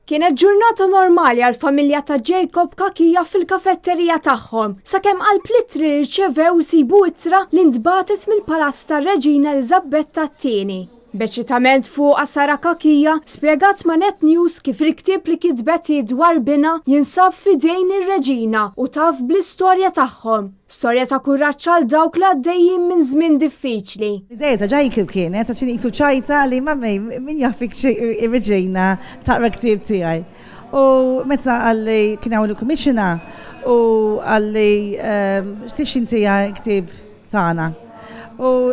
Kienet ġurnata normali għal familja ta' Jacob Kakija fil-kafetterija tagħhom, sakemm qalb-littri rċevew sibu ittra li ntbatet mill-Palazz tar-Reġina Elisabetta II. Beċitament fuq Sara Kakija spjegat ma' Net News kif il-ktieb li kitbet dwar bina jinsab fidejn ir-Reġina u taf bl-istorja tagħhom. Storja ta' kuraġġ għal dawk li għaddejjin minn żmien diffiċli. L-idea ta' Jacob kienet għax qisu ċajta li mammi min jafik ir-Reġina taqra ktieb tiegħi. U meta għalli kien hawn il-commissioner u għalli x'tixin tiegħi ktieb tagħna. U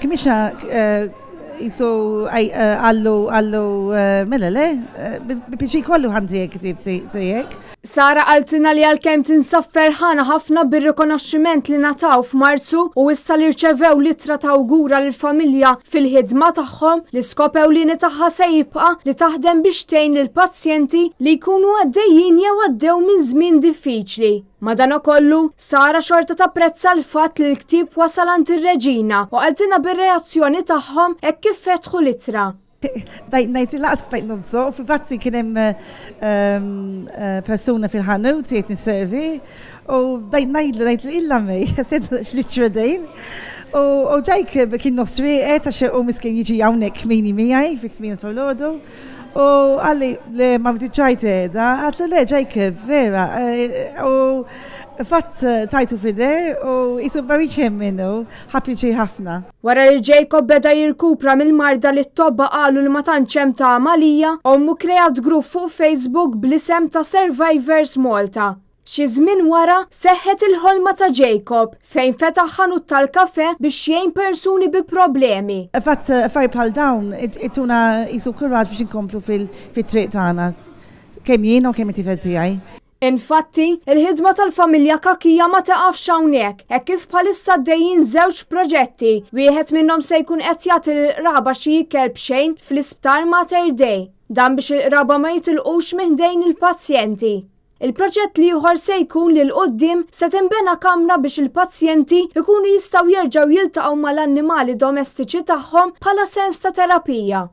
commissioner jisu għallu mela le, biċi kollu ħanti kitib tijek. Sara għaltina li għal-kem tinsaffer ħana ħafna bir-rikonoxximent li nataw f'Marzu u issa li rċevew litra ta' awgura l-familja fil-ħidma tagħhom li skopew li nitaħħa se jibqa' li taħdem biex tgħin lill-pazjenti li jkunu għaddejjin jew għaddew minn żmien diffiċli. Madankollu, Sara xorta tapprezza l-fatt li l-ktieb wasal għand ir-Reġina u għaltina bir-reazzjoni tagħhom hekk kif fetħu litra. Najt il-laqs btajt nubżo, fil-fatti kienem persona fil-ħanut jiet nisservi u najt illa mej, xlitru dejn. U Jacob kien nostri għax u miskin jiġi għawnek mini mijaj fit-8 fil-ħodu. U għalli li ma mtiċajt edha, għatlu le Jacob, vera, u fatt tajtu fide u jisu bariċem minnu, ħapiċi ħafna. Wara li Jacob beda jirkupra mill-marda li t-tobba qalu li ma tantxem ta' Malija, ommu kreat grupp fuq Facebook bl-isem ta' Survivors Malta. Xi żmien wara seħħet il-ħolma ta' Jacob fejn fetaħ ħanut tal-kafè biex jgħin persuni bi problemi. Fatt affarijiet bħal dawn ittuna jisu kuraġġ biex inkomplu fit-triq tagħna. Kemm jien u kemm it-tifel tiegħi. Infatti, il-ħidma tal-familja Kakija ma taqafx hawnhekk, hekk kif bħalissa għaddejjin żewġ proġetti. Wieħed minnhom se jkun qed jagħti l-qraba xi ikel b'xejn fl-isptar Mater Dei. Dan biex il-qraba ma jitilqux miħdejn il-pazjenti. Il-proġett li ieħor se jkun li l-qoddim se tinbena kamra biex il-pazjenti ikunu jistgħu jerġgħu jiltaqgħu mal-annimali domestiċi tagħhom bħala sens ta' terapija.